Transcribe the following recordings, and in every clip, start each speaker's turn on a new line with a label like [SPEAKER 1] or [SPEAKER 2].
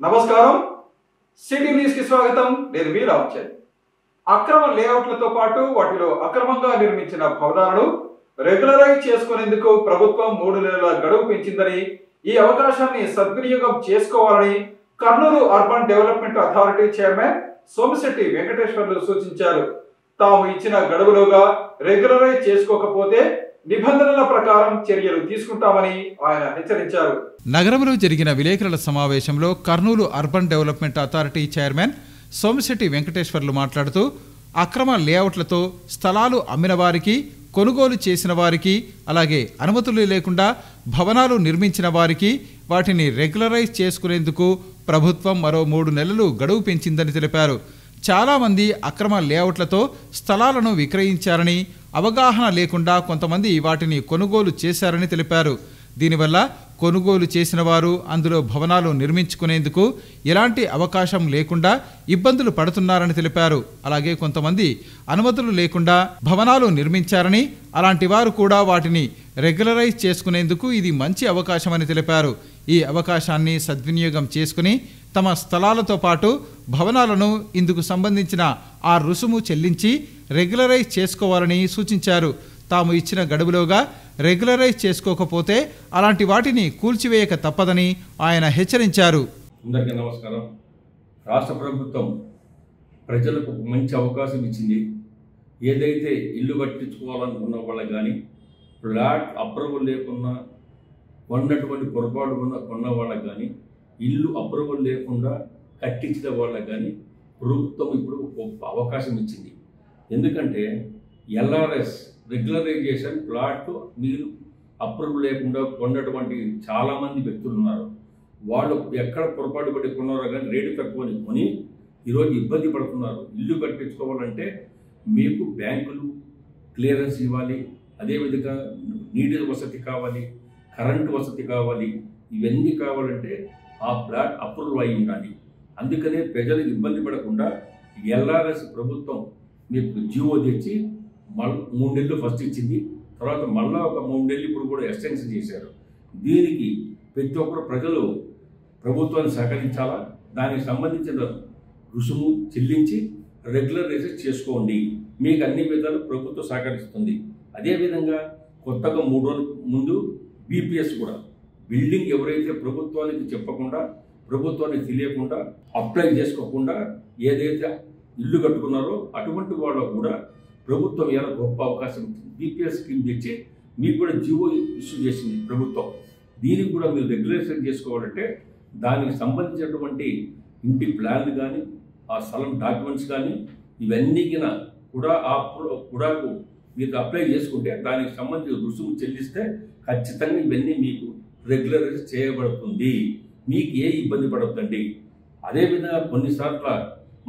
[SPEAKER 1] నమస్కారం city news కి స్వాగతం నేను మీ రామచంద్ర అక్రమ లేఅవుట్లతో పాటు వాటిలో అక్రమంగా నిర్మించిన భవనాలను రెగ్యులరైజ్ చేసుకునేందుకు ప్రభుత్వం 3 నెలల గడువు పెంచిందని ఈ అవకాశాన్ని సద్వినియోగం చేసుకోవాలని Kurnool urban development authority chairman Somisetti Venkateswarlu సూచించారు. తాము ఇచ్చిన గడువులోగా రెగ్యులరైజ్ చేసుకోకపోతే నిబంధనల ప్రకారం చర్యలు తీసుకుంటామని ఆయన హెచ్చరించారు.
[SPEAKER 2] నగరంలో జరిగిన విలేకరుల సమావేశంలో Kurnool urban development authority chairman Somisetti Venkateswarlu మాట్లాడుతూ అక్రమ లేఅవుట్లతో స్థలాలు అమ్మిన వారికి, కొనుగోలు చేసిన వారికి, అలాగే అనుమతులు లేకుండా భవనాలు నిర్మించిన వారికి వాటిని రెగ్యులరైజ్ చేసుకునేందుకు ప్రభుత్వం మరో 3 నెలలు గడువు పెంచిందని తెలిపారు. చాలామంది అక్రమ లేఅవుట్లతో స్థలాలను విక్రయించారని, అవగాహన లేకుండా కొంతమంది వాటిని కొనుగోలు చేశారని తెలిపారు. దీనివల్ల కొనుగోలు చేసిన వారు అందులో భవనాలు నిర్మించుకునేందుకు ఎలాంటి అవకాశం లేకుండా ఇబ్బందులు పడుతున్నారని తెలిపారు. అలాగే కొంతమంది అనుమతులు లేకుండా భవనాలు నిర్మించారని, అలాంటి వారు కూడా వాటిని రెగ్యులరైజ్ చేసుకునేందుకు ఇది మంచి అవకాశమని తెలిపారు. ఈ అవకాశాన్ని సద్వినియోగం చేసుకుని తమ స్థలాలతో పాటు భవనాలను ఇందుకు సంబంధించిన ఆ రుసుము చెల్లించి రెగ్యులరైజ్ చేసుకోవాలని సూచించారు. తాము ఇచ్చిన గడువులోగా రెగ్యులరైజ్ చేసుకోకపోతే అలాంటి వాటిని కూల్చివేయక తప్పదని ఆయన హెచ్చరించారు.
[SPEAKER 3] అందరికీ నమస్కారం. రాష్ట్ర ప్రభుత్వం ప్రజలకు మంచి అవకాశం ఇచ్చింది. ఏదైతే ఇల్లు కట్టించుకోవాలనుకున్న వాళ్ళకి కానీ, ఫ్లాట్ అప్రూవల్ లేకుండా కొన్నటువంటి పొరపాటు కొన్న వాళ్ళకి కానీ, ఇల్లు అప్రూవల్ లేకుండా కట్టించిన వాళ్ళకి కానీ ప్రభుత్వం ఇప్పుడు ఒక అవకాశం ఇచ్చింది. ఎందుకంటే ఎల్ఆర్ఎస్ రెగ్యులరైజేషన్ ప్లాట్ మీరు అప్రూవల్ లేకుండా కొన్నటువంటి చాలామంది వ్యక్తులు ఉన్నారు. వాళ్ళు ఎక్కడ పొరపాటు పడి కొన్నారో కానీ రేటు తక్కువని కొని ఈరోజు ఇబ్బంది పడుతున్నారు. ఇల్లు కట్టించుకోవాలంటే మీకు బ్యాంకులు క్లియరెన్స్ ఇవ్వాలి, అదేవిధంగా నీటి వసతి కావాలి, కరెంటు వసతి కావాలి. ఇవన్నీ కావాలంటే ఆ ప్లాట్ అప్రూవల్ అయి ఉండాలి. అందుకనే ప్రజలు ఇబ్బంది పడకుండా ఎల్ఆర్ఎస్ ప్రభుత్వం మీకు జీవో తెచ్చి 3 నెలలు ఫస్ట్ ఇచ్చింది. తర్వాత మళ్ళీ ఒక 3 నెలలు ఇప్పుడు కూడా ఎక్స్టెన్షన్ చేశారు. దీనికి ప్రతి ఒక్కరు ప్రజలు ప్రభుత్వాన్ని సహకరించాలా, దానికి సంబంధించిన రుసుము చెల్లించి రెగ్యులరైజ్ చేసుకోండి. మీకు అన్ని విధాలు ప్రభుత్వం సహకరిస్తుంది. అదేవిధంగా కొత్తగా 3 రోజుల ముందు బీపీఎస్ కూడా బిల్డింగ్ ఎవరైతే ప్రభుత్వానికి చెప్పకుండా, ప్రభుత్వానికి తెలియకుండా అప్లై చేసుకోకుండా ఏదైతే ఇల్లు కట్టుకున్నారో అటువంటి వాళ్ళకు కూడా ప్రభుత్వం ఎలా గొప్ప అవకాశం ఇచ్చింది. బీపీఎస్ స్కీమ్ తెచ్చి మీకు కూడా జీవో ఇష్యూ చేసింది ప్రభుత్వం. దీనికి కూడా మీరు రెగ్యులేషన్ చేసుకోవాలంటే దానికి సంబంధించినటువంటి ఇంటి ప్లాన్లు కానీ, ఆ స్థలం డాక్యుమెంట్స్ కానీ ఇవన్నీ కూడా కూడాకు మీరు అప్లై చేసుకుంటే దానికి సంబంధించిన రుసుము చెల్లిస్తే ఖచ్చితంగా ఇవన్నీ మీకు రెగ్యులరైజ్ చేయబడుతుంది. మీకు ఏ ఇబ్బంది పడవద్దండి. అదేవిధంగా కొన్నిసార్లు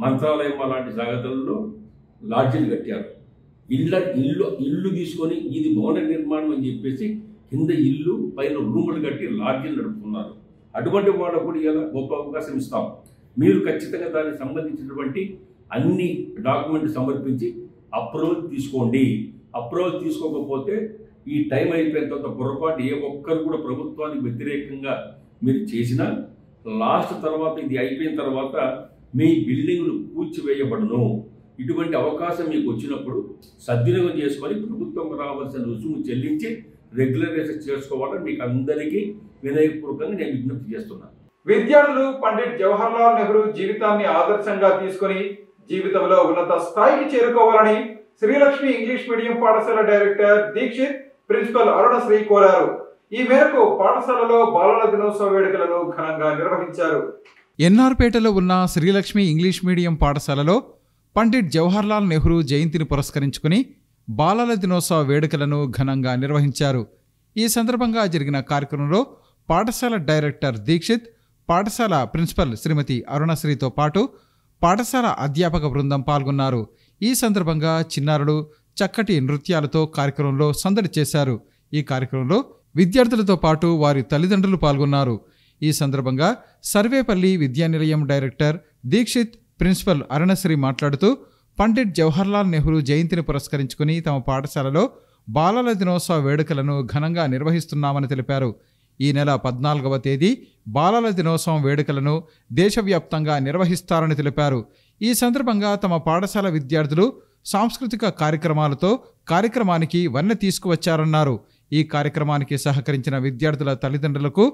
[SPEAKER 3] మంత్రాలయం లాంటి జాగ్రత్తలలో లాడ్జీలు కట్టారు. ఇల్లు తీసుకొని ఇది భవన నిర్మాణం అని చెప్పేసి కింద ఇల్లు పైన రూములు కట్టి లాడ్జీలు నడుపుతున్నారు. అటువంటి వాళ్ళకు కూడా ఇలా గొప్ప అవకాశం ఇస్తాం. మీరు ఖచ్చితంగా దానికి సంబంధించినటువంటి అన్ని డాక్యుమెంట్ సమర్పించి అప్రూవల్ తీసుకోండి. అప్రూవల్ తీసుకోకపోతే ఈ టైం అయిపోయిన తర్వాత పొరపాటు ఏ ఒక్కరు కూడా ప్రభుత్వానికి వ్యతిరేకంగా మీరు చేసినా లాస్ట్ తర్వాత ఇది అయిపోయిన తర్వాత మీ బిల్డింగ్లు కూల్చివేయబడును. ఇటువంటి అవకాశం మీకు వచ్చినప్పుడు సద్వినియోగం చేసుకొని ప్రభుత్వం రావాల్సిన రుసుము చెల్లించి రెగ్యులరైజేషన్ చేసుకోవాలని మీకు అందరికీ వినయపూర్వకంగా నేను విజ్ఞప్తి చేస్తున్నాను.
[SPEAKER 1] విద్యార్థులు పండిట్ జవహర్లాల్ నెహ్రూ జీవితాన్ని ఆదర్శంగా తీసుకుని జీవితంలో ఉన్నత స్థాయికి చేరుకోవాలని శ్రీలక్ష్మి ఇంగ్లీష్ మీడియం పాఠశాల డైరెక్టర్ దీక్షిత్, ప్రిన్సిపల్ అరుణశ్రీ కోరారు. ఈ మేరకు పాఠశాలలో బాలల దినోత్సవ వేడుకలను ఘనంగా నిర్వహించారు.
[SPEAKER 2] ఎన్ఆర్పేటలో ఉన్న శ్రీలక్ష్మి ఇంగ్లీష్ మీడియం పాఠశాలలో పండిట్ జవహర్లాల్ నెహ్రూ జయంతిని పురస్కరించుకుని బాలల దినోత్సవ వేడుకలను ఘనంగా నిర్వహించారు. ఈ సందర్భంగా జరిగిన కార్యక్రమంలో పాఠశాల డైరెక్టర్ దీక్షిత్, పాఠశాల ప్రిన్సిపల్ శ్రీమతి అరుణశ్రీతో పాటు పాఠశాల అధ్యాపక బృందం పాల్గొన్నారు. ఈ సందర్భంగా చిన్నారులు చక్కటి నృత్యాలతో కార్యక్రమంలో సందడి చేశారు. ఈ కార్యక్రమంలో విద్యార్థులతో పాటు వారి తల్లిదండ్రులు పాల్గొన్నారు. ఈ సందర్భంగా సర్వేపల్లి విద్యానిలయం డైరెక్టర్ దీక్షిత్, ప్రిన్సిపల్ అరుణశ్రీ మాట్లాడుతూ పండిట్ జవహర్లాల్ నెహ్రూ జయంతిని పురస్కరించుకుని తమ పాఠశాలలో బాలల దినోత్సవ వేడుకలను ఘనంగా నిర్వహిస్తున్నామని తెలిపారు. ఈ నెల 14వ తేదీ బాలల దినోత్సవం వేడుకలను దేశవ్యాప్తంగా నిర్వహిస్తారని తెలిపారు. ఈ సందర్భంగా తమ పాఠశాల విద్యార్థులు సాంస్కృతిక కార్యక్రమాలతో కార్యక్రమానికి వన్నె తీసుకువచ్చారన్నారు. ఈ కార్యక్రమానికి సహకరించిన విద్యార్థుల తల్లిదండ్రులకు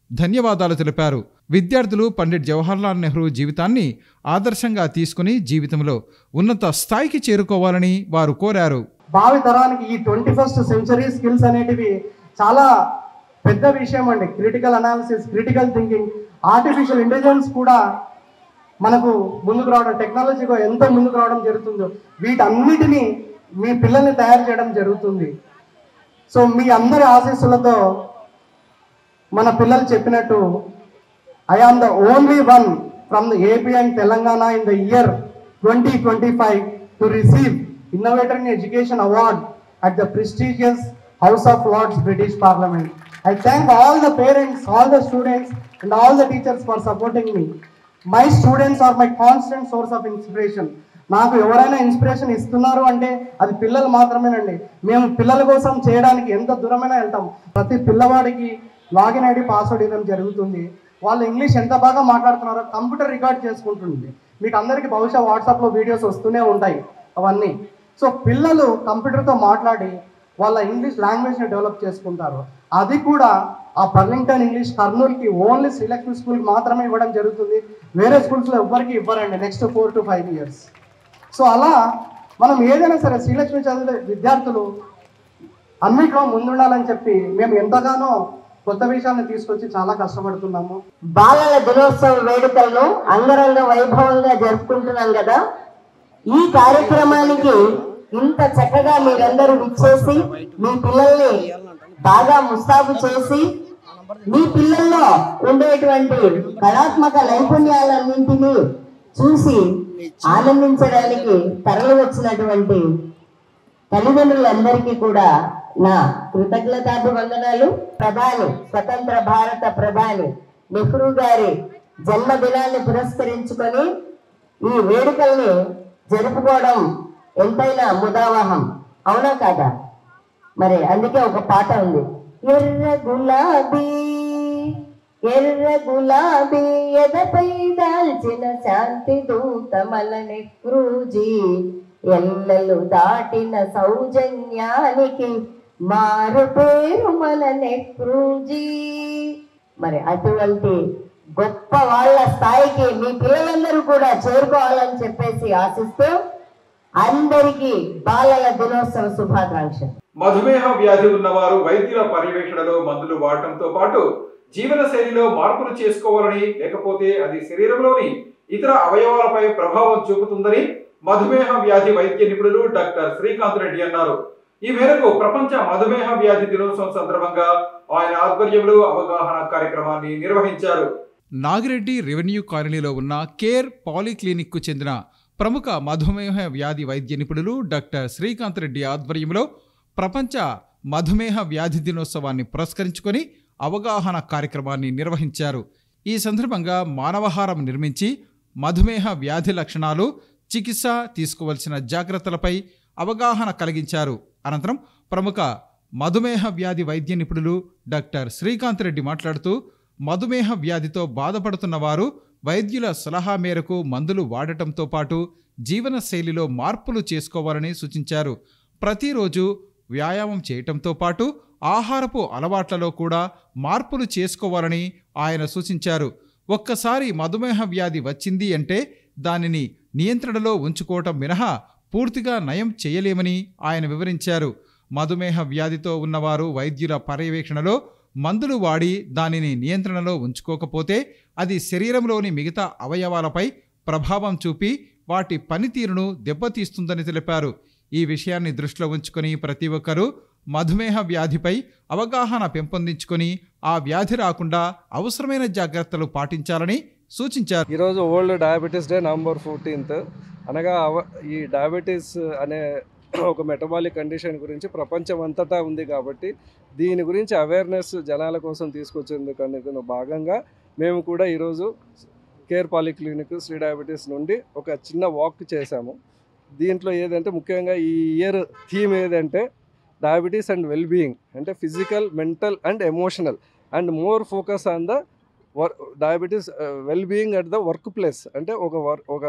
[SPEAKER 2] ధన్యవాదాలు తెలిపారు. విద్యార్థులు పండిట్ జవహర్లాల్ నెహ్రూ జీవితాన్ని ఆదర్శంగా తీసుకుని జీవితంలో ఉన్నత స్థాయికి చేరుకోవాలని వారు కోరారు.
[SPEAKER 4] భావి తరానికి ఈ 21st సెంచరీ స్కిల్స్ అనేటివి చాలా పెద్ద విషయం అండి. Critical analysis, critical thinking, artificial intelligence కూడా మనకు ముందుకు రావడం, టెక్నాలజీగా ఎంతో ముందుకు రావడం జరుగుతుందో వీటన్నిటినీ మీ పిల్లల్ని తయారు చేయడం జరుగుతుంది. సో మీ అందరి ఆశీస్సులతో మన పిల్లలు చెప్పినట్టు I am the only one from the AP and Telangana in the year 2025 to receive innovator in education award at the prestigious House of Lords, British Parliament. I thank all the parents, all the students and all the teachers for supporting me. My students are my constant source of inspiration. నాకు ఎవరైనా inspiration ఇస్తున్నారు అంటే అది పిల్లలు మాత్రమేనండి. మేము పిల్లల కోసం చేయడానికి ఎంత దూరమైనా వెళ్తాం. ప్రతి పిల్లవాడికి లాగిన్ ఐడి పాస్వర్డ్ ఇవ్వడం జరుగుతుంది. వాళ్ళు ఇంగ్లీష్ ఎంత బాగా మాట్లాడుతున్నారో కంప్యూటర్ రికార్డ్ చేసుకుంటుంది. మీకు అందరికీ బహుశా వాట్సాప్లో వీడియోస్ వస్తూనే ఉంటాయి అవన్నీ. సో పిల్లలు కంప్యూటర్తో మాట్లాడి వాళ్ళ ఇంగ్లీష్ లాంగ్వేజ్ని డెవలప్ చేసుకుంటారు. అది కూడా ఆ బర్లింగ్టన్ ఇంగ్లీష్ కర్నూలుకి ఓన్లీ శ్రీలక్ష్మి స్కూల్కి మాత్రమే ఇవ్వడం జరుగుతుంది. వేరే స్కూల్స్లో ఎవ్వరికి ఇవ్వరండి నెక్స్ట్ 4 to 5 years. సో అలా మనం ఏదైనా సరే శ్రీలక్ష్మి చదివే విద్యార్థులు అన్నిట్లో ముందుండాలని చెప్పి మేము ఎంతగానో కొత్త విషయాన్ని తీసుకొచ్చి చాలా కష్టపడుతున్నాము.
[SPEAKER 5] బాలల దినోత్సవ వేడుకలను అంగరంగ వైభవంగా జరుపుకుంటున్నాం కదా. ఈ కార్యక్రమానికి ఇంత చక్కగా మీరందరూ విచ్చేసి మీ పిల్లల్ని బాగా ముస్తాబు చేసి మీ పిల్లల్లో ఉండేటువంటి కళాత్మక నైపుణ్యాలన్నింటినీ చూసి ఆనందించడానికి తరలి వచ్చినటువంటి తల్లిదండ్రులందరికీ కూడా నా కృతజ్ఞతాభివందనాలు. ప్రధాని, స్వతంత్ర భారత ప్రధాని నెహ్రూ గారి జన్మదినాన్ని పురస్కరించుకొని ఈ వేడుకల్ని జరుపుకోవడం ఎంతైనా ముదావహం, అవునా కాదా? మరి అందుకే ఒక పాట ఉంది, ఎర్ర గులాబీ ఎర్ర గులాబీ ఎదపై దాల్చిన శాంతి దూత మన నెహ్రూజీ, ఎల్లలు దాటిన సౌజన్యానికి మారు పేరు మన నెహ్రూజీ. మరి అటువంటి గొప్ప వాళ్ళ స్థాయికి మీ పిల్లలందరూ కూడా చేరుకోవాలని చెప్పేసి ఆశిస్తూ అందరికీ బాలల దినోత్సవ శుభాకాంక్షలు.
[SPEAKER 1] మధుమేహ వ్యాధి ఉన్నవారు వైద్యుల పర్యవేక్షణలో మందులు వాడటంతో పాటు జీవన శైలిలో మార్పులు చేసుకోవాలని, లేకపోతే అది శరీరంలోని ఇతర అవయవాలపై ప్రభావం చూపుతుందని మధుమేహ వ్యాధి వైద్య నిపుణులు డాక్టర్ శ్రీకాంత్ రెడ్డి అన్నారు. ఈ మేరకు ప్రపంచ మధుమేహ వ్యాధి దినోత్సవం సందర్భంగా ఆయన ఆధ్వర్యంలో అవగాహన కార్యక్రమాన్ని నిర్వహించారు.
[SPEAKER 2] నాగిరెడ్డి రెవెన్యూ కాలనీలో ఉన్న కేర్ పాలీక్లినిక్కు చెందిన ప్రముఖ మధుమేహ వ్యాధి వైద్య నిపుణులు డాక్టర్ శ్రీకాంత్ రెడ్డి ఆధ్వర్యంలో ప్రపంచ మధుమేహ వ్యాధి దినోత్సవాన్ని పురస్కరించుకొని అవగాహన కార్యక్రమాన్ని నిర్వహించారు. ఈ సందర్భంగా మానవాహారం నిర్మించి మధుమేహ వ్యాధి లక్షణాలు, చికిత్స, తీసుకోవలసిన జాగ్రత్తలపై అవగాహన కలిగించారు. అనంతరం ప్రముఖ మధుమేహ వ్యాధి వైద్య నిపుణులు డాక్టర్ శ్రీకాంత్ రెడ్డి మాట్లాడుతూ మధుమేహ వ్యాధితో బాధపడుతున్న వారు వైద్యుల సలహా మేరకు మందులు వాడటంతో పాటు జీవన శైలిలో మార్పులు చేసుకోవాలని సూచించారు. ప్రతిరోజు వ్యాయామం చేయటంతో పాటు ఆహారపు అలవాట్లలో కూడా మార్పులు చేసుకోవాలని ఆయన సూచించారు. ఒక్కసారి మధుమేహ వ్యాధి వచ్చింది అంటే దానిని నియంత్రణలో ఉంచుకోవటం మినహా పూర్తిగా నయం చేయలేమని ఆయన వివరించారు. మధుమేహ వ్యాధితో ఉన్నవారు వైద్యుల పర్యవేక్షణలో మందులు వాడి దానిని నియంత్రణలో ఉంచుకోకపోతే అది శరీరంలోని మిగతా అవయవాలపై ప్రభావం చూపి వాటి పనితీరును దెబ్బతీస్తుందని తెలిపారు. ఈ విషయాన్ని దృష్టిలో ఉంచుకొని ప్రతి ఒక్కరూ మధుమేహ వ్యాధిపై అవగాహన పెంపొందించుకొని ఆ వ్యాధి రాకుండా అవసరమైన జాగ్రత్తలు పాటించాలని సూచించారు.
[SPEAKER 6] ఈరోజు world diabetes day November 14th. అనగా ఈ డయాబెటీస్ అనే ఒక మెటబాలిక్ కండిషన్ గురించి ప్రపంచం అంతటా ఉంది కాబట్టి దీని గురించి అవేర్నెస్ జనాల కోసం తీసుకొచ్చేందుకు భాగంగా మేము కూడా ఈరోజు కేర్ పాలీక్లినిక్ శ్రీ డయాబెటీస్ నుండి ఒక చిన్న వాక్ చేశాము. దీంట్లో ఏదంటే ముఖ్యంగా ఈ ఇయర్ థీమ్ ఏదంటే డయాబెటీస్ అండ్ వెల్బీయింగ్, అంటే physical, mental and emotional and more focus on the diabetes well-being at the work place. అంటే ఒక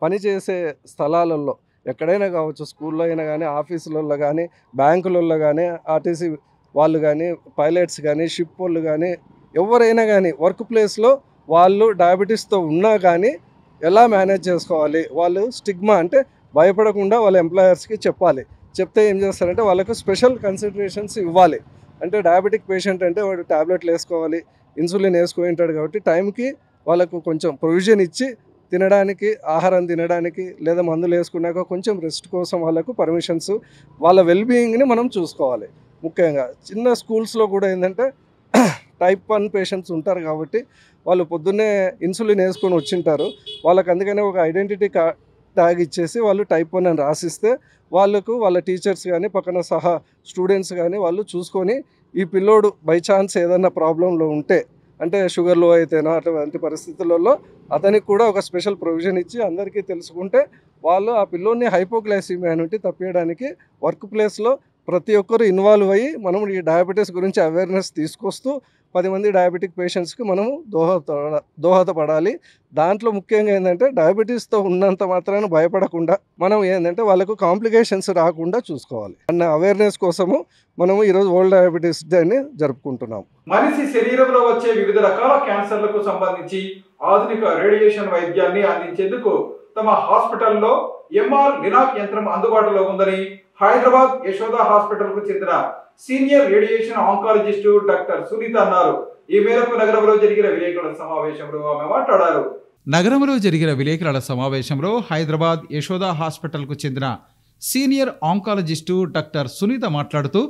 [SPEAKER 6] పని చేసే స్థలాలలో ఎక్కడైనా కావచ్చు, స్కూల్లో అయినా కానీ, ఆఫీసులలో కానీ, బ్యాంకులలో కానీ, ఆర్టీసీ వాళ్ళు కానీ, పైలట్స్ కానీ, షిప్ వాళ్ళు కానీ, ఎవరైనా కానీ వర్క్ ప్లేస్లో వాళ్ళు డయాబెటీస్తో ఉన్నా కానీ ఎలా మేనేజ్ చేసుకోవాలి, వాళ్ళు స్టిగ్మా అంటే భయపడకుండా వాళ్ళ ఎంప్లాయర్స్కి చెప్పాలి. చెప్తే ఏం చేస్తారంటే వాళ్ళకు స్పెషల్ కన్సిడరేషన్స్ ఇవ్వాలి. అంటే డయాబెటిక్ పేషెంట్ అంటే వాడు ట్యాబ్లెట్లు వేసుకోవాలి, ఇన్సులిన్ వేసుకొని ఉంటాడు కాబట్టి టైంకి వాళ్ళకు కొంచెం ప్రొవిజన్ ఇచ్చి తినడానికి, ఆహారం తినడానికి, లేదా మందులు వేసుకున్నాక కొంచెం రెస్ట్ కోసం వాళ్ళకు పర్మిషన్స్, వాళ్ళ వెల్బీయింగ్ని మనం చూసుకోవాలి. ముఖ్యంగా చిన్న స్కూల్స్లో కూడా ఏంటంటే టైప్ 1 పేషెంట్స్ ఉంటారు కాబట్టి వాళ్ళు పొద్దున్నే ఇన్సులిన్ వేసుకొని వచ్చింటారు. వాళ్ళకి అందుకనే ఒక ఐడెంటిటీ ట్యాగ్ ఇచ్చేసి వాళ్ళు టైప్ 1 అని రాసిస్తే వాళ్ళకు వాళ్ళ టీచర్స్ కానీ, పక్కన సహా స్టూడెంట్స్ కానీ వాళ్ళు చూసుకొని ఈ పిల్లోడు బై ఛాన్స్ ఏదన్నా ప్రాబ్లంలో ఉంటే, అంటే షుగర్ లో అయితేనో అటువంటి పరిస్థితులలో అతనికి కూడా ఒక స్పెషల్ ప్రొవిజన్ ఇచ్చి అందరికీ తెలుసుకుంటే వాళ్ళు ఆ పిల్లోని హైపోగ్లైసిమియా నుండి తప్పించడానికి వర్క్ ప్లేస్లో ప్రతి ఒక్కరు ఇన్వాల్వ్ అయ్యి మనం ఈ డయాబెటీస్ గురించి అవేర్నెస్ తీసుకొస్తూ 10 మంది డయాబెటిక్ పేషెంట్స్కి మనము దోహదపడాలి. దాంట్లో ముఖ్యంగా ఏంటంటే డయాబెటీస్తో ఉన్నంత మాత్రాన భయపడకుండా మనం ఏంటంటే వాళ్ళకు కాంప్లికేషన్స్ రాకుండా చూసుకోవాలి అన్న అవేర్నెస్ కోసము మనము ఈరోజు వరల్డ్ డయాబెటీస్ డేని జరుపుకుంటున్నాం.
[SPEAKER 1] మనిషి శరీరంలో వచ్చే వివిధ రకాల క్యాన్సర్లకు సంబంధించి ఆధునిక రేడియేషన్ వైద్యాన్ని అందించేందుకు తమ హాస్పిటల్లో ఎంఆర్ లినాక్ యంత్రం అందుబాటులో ఉందని హైదరాబాద్ యశోద హాస్పిటల్ కు చెందిన senior radiation oncologist doctor Sunitha అన్నారు. ఈ మేరకు నగరంలో జరిగిన విలేకరుల సమావేశంలో ఆమె మాట్లాడారు.
[SPEAKER 2] నగరంలో జరిగిన విలేకరుల సమావేశంలో హైదరాబాద్ యశోద హాస్పిటల్ కు చెందిన సీనియర్ ఆంకాలజిస్టు డాక్టర్ సునీత మాట్లాడుతూ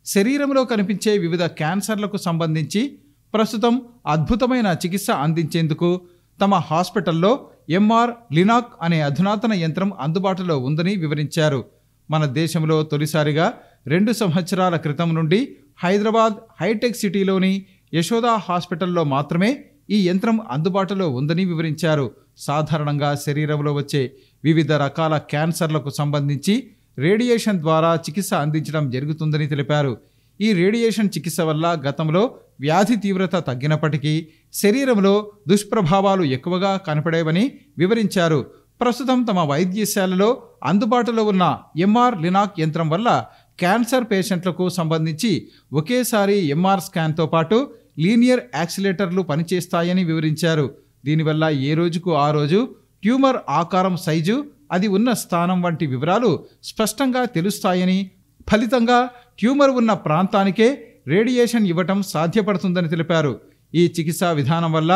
[SPEAKER 2] శరీరంలో కనిపించే వివిధ క్యాన్సర్లకు సంబంధించి ప్రస్తుతం అద్భుతమైన చికిత్స అందించేందుకు తమ హాస్పిటల్లో ఎంఆర్ లినాక్ అనే అధునాతన యంత్రం అందుబాటులో ఉందని వివరించారు. మన దేశంలో తొలిసారిగా 2 సంవత్సరాల క్రితం నుండి హైదరాబాద్ హైటెక్ సిటీలోని యశోద హాస్పిటల్లో మాత్రమే ఈ యంత్రం అందుబాటులో ఉందని వివరించారు. సాధారణంగా శరీరంలో వచ్చే వివిధ రకాల క్యాన్సర్లకు సంబంధించి రేడియేషన్ ద్వారా చికిత్స అందించడం జరుగుతుందని తెలిపారు. ఈ రేడియేషన్ చికిత్స వల్ల గతంలో వ్యాధి తీవ్రత తగ్గినప్పటికీ శరీరంలో దుష్ప్రభావాలు ఎక్కువగా కనపడేవని వివరించారు. ప్రస్తుతం తమ వైద్యశాలలో అందుబాటులో ఉన్న ఎంఆర్ లినాక్ యంత్రం వల్ల క్యాన్సర్ పేషెంట్లకు సంబంధించి ఒకేసారి ఎంఆర్ స్కాన్తో పాటు లీనియర్ యాక్సిలేటర్లు పనిచేస్తాయని వివరించారు. దీనివల్ల ఏ రోజుకు ఆ రోజు ట్యూమర్ ఆకారం, సైజు, అది ఉన్న స్థానం వంటి వివరాలు స్పష్టంగా తెలుస్తాయని, ఫలితంగా ట్యూమర్ ఉన్న ప్రాంతానికే రేడియేషన్ ఇవ్వటం సాధ్యపడుతుందని తెలిపారు. ఈ చికిత్సా విధానం వల్ల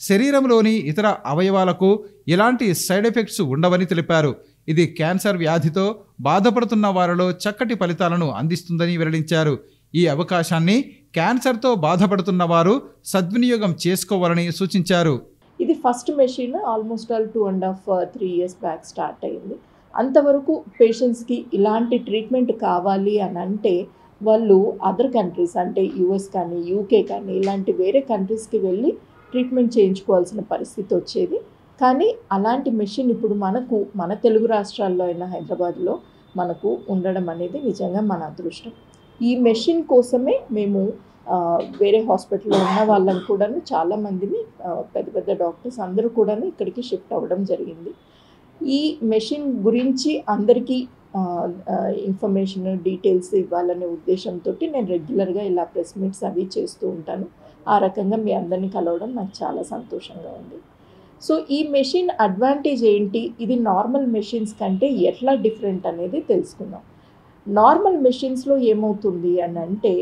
[SPEAKER 2] శరీరంలోని ఇతర అవయవాలకు ఎలాంటి సైడ్ ఎఫెక్ట్స్ ఉండవని తెలిపారు. ఇది క్యాన్సర్ వ్యాధితో బాధపడుతున్న వారిలో చక్కటి ఫలితాలను అందిస్తుందని వెల్లడించారు. ఈ అవకాశాన్ని క్యాన్సర్తో బాధపడుతున్న వారు సద్వినియోగం చేసుకోవాలని సూచించారు.
[SPEAKER 7] ఇది first machine almost 2.5-3 years back start అయింది. అంతవరకు పేషెంట్స్కి ఇలాంటి ట్రీట్మెంట్ కావాలి అని అంటే వాళ్ళు అదర్ కంట్రీస్ అంటే యూఎస్ కానీ, యూకే కానీ ఇలాంటి వేరే కంట్రీస్కి వెళ్ళి ట్రీట్మెంట్ చేయించుకోవాల్సిన పరిస్థితి వచ్చేది. కానీ అలాంటి మెషిన్ ఇప్పుడు మన తెలుగు రాష్ట్రాల్లో అయిన హైదరాబాద్లో మనకు ఉండడం అనేది నిజంగా మన అదృష్టం. ఈ మెషిన్ కోసమే మేము వేరే హాస్పిటల్లో ఉన్న వాళ్ళని కూడా చాలామందిని పెద్ద పెద్ద డాక్టర్స్ అందరూ కూడా ఇక్కడికి షిఫ్ట్ అవ్వడం జరిగింది. ఈ మెషిన్ గురించి అందరికీ ఇన్ఫర్మేషన్, డీటెయిల్స్ ఇవ్వాలనే ఉద్దేశంతో నేను రెగ్యులర్గా ఇలా ప్రెస్ మీట్స్ అవి చేస్తూ ఉంటాను. ఆ రకంగా మీ అందరినీ కలవడం నాకు చాలా సంతోషంగా ఉంది. సో ఈ మెషిన్ అడ్వాంటేజ్ ఏంటి, ఇది నార్మల్ మెషిన్స్ కంటే ఎట్లా డిఫరెంట్ అనేది తెలుసుకుందాం. నార్మల్ మెషిన్స్లో ఏమవుతుంది అని అంటే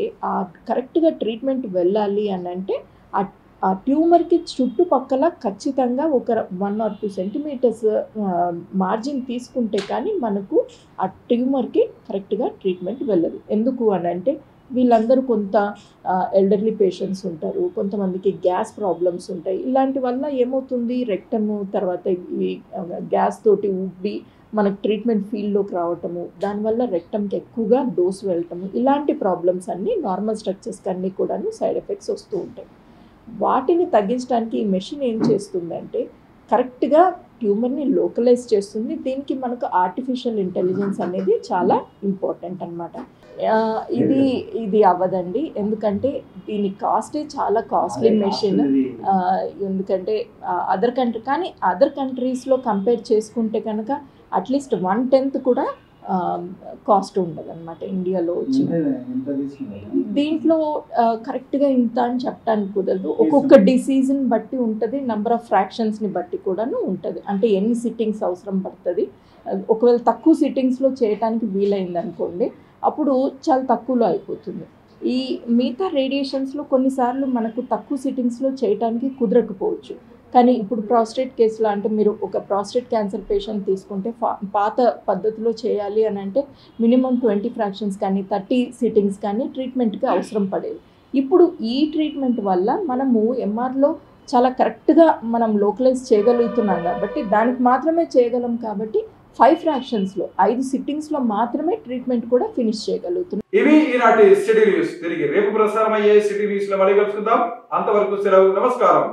[SPEAKER 7] కరెక్ట్గా ట్రీట్మెంట్ వెళ్ళాలి అని అంటే ఆ ట్యూమర్కి చుట్టుపక్కల ఖచ్చితంగా ఒక 1 or 2 centimeters మార్జిన్ తీసుకుంటే కానీ మనకు ఆ ట్యూమర్కి కరెక్ట్గా ట్రీట్మెంట్ వెళ్ళదు. ఎందుకు అని అంటే వీళ్ళందరూ కొంత ఎల్డర్లీ పేషెంట్స్ ఉంటారు, కొంతమందికి గ్యాస్ ప్రాబ్లమ్స్ ఉంటాయి. ఇలాంటి వల్ల ఏమవుతుంది, రెక్టము తర్వాత ఇవి గ్యాస్ తోటి ఉబ్బి మనకు ట్రీట్మెంట్ ఫీల్డ్లోకి రావటము, దానివల్ల రెక్టమ్కి ఎక్కువగా డోస్ వెళ్ళటము, ఇలాంటి ప్రాబ్లమ్స్ అన్నీ నార్మల్ స్ట్రక్చర్స్కి అన్నీ కూడా సైడ్ ఎఫెక్ట్స్ వస్తూ ఉంటాయి. వాటిని తగ్గించడానికి ఈ మెషిన్ ఏం చేస్తుందంటే కరెక్ట్గా ట్యూమర్ని లోకలైజ్ చేస్తుంది. దీనికి మనకు ఆర్టిఫిషియల్ ఇంటెలిజెన్స్ అనేది చాలా ఇంపార్టెంట్ అన్నమాట. ఇది అవ్వదండి, ఎందుకంటే దీని కాస్టే చాలా కాస్ట్లీ మెషిన్. ఎందుకంటే అదర్ కంట్రీస్లో కంపేర్ చేసుకుంటే కనుక అట్లీస్ట్ 1/10 కూడా కాస్ట్ ఉండదు అనమాట ఇండియాలో వచ్చిన దీంట్లో. కరెక్ట్గా ఇంత అని చెప్పడానికి కుదరదు, ఒక్కొక్క డిసీజ్ని బట్టి ఉంటుంది, నెంబర్ ఆఫ్ ఫ్రాక్షన్స్ని బట్టి కూడాను ఉంటుంది. అంటే ఎన్ని సిట్టింగ్స్ అవసరం పడుతుంది, ఒకవేళ తక్కువ సిట్టింగ్స్లో చేయడానికి వీలైంది అనుకోండి, అప్పుడు చాలా తక్కువలో అయిపోతుంది. ఈ మిగతా రేడియేషన్స్లో కొన్నిసార్లు మనకు తక్కువ సిట్టింగ్స్లో చేయడానికి కుదరకపోవచ్చు. కానీ ఇప్పుడు ప్రాస్టేట్ కేసులో అంటే మీరు ఒక ప్రాస్టేట్ క్యాన్సర్ పేషెంట్ తీసుకుంటే పాత పద్ధతిలో చేయాలి అని అంటే మినిమం 20 ఫ్రాక్షన్స్ కానీ 30 సిట్టింగ్స్ కానీ ట్రీట్మెంట్కి అవసరం పడేది. ఇప్పుడు ఈ ట్రీట్మెంట్ వల్ల మనము ఎంఆర్లో చాలా కరెక్ట్గా మనం లోకలైజ్ చేయగలుగుతున్నాం కాబట్టి దానికి మాత్రమే చేయగలం కాబట్టి 5 ఫ్రాక్షన్స్లో 5 సిట్టింగ్స్లో మాత్రమే ట్రీట్మెంట్ కూడా ఫినిష్ చేయగలుగుతున్నాం.
[SPEAKER 1] ఇవి ఈనాటి సిటీ న్యూస్. తిరిగి రేపు ప్రసారం అయ్యే సిటీ న్యూస్లో మళ్ళీ కలుసుకుందాం. అంతవరకు సెలవు, నమస్కారం.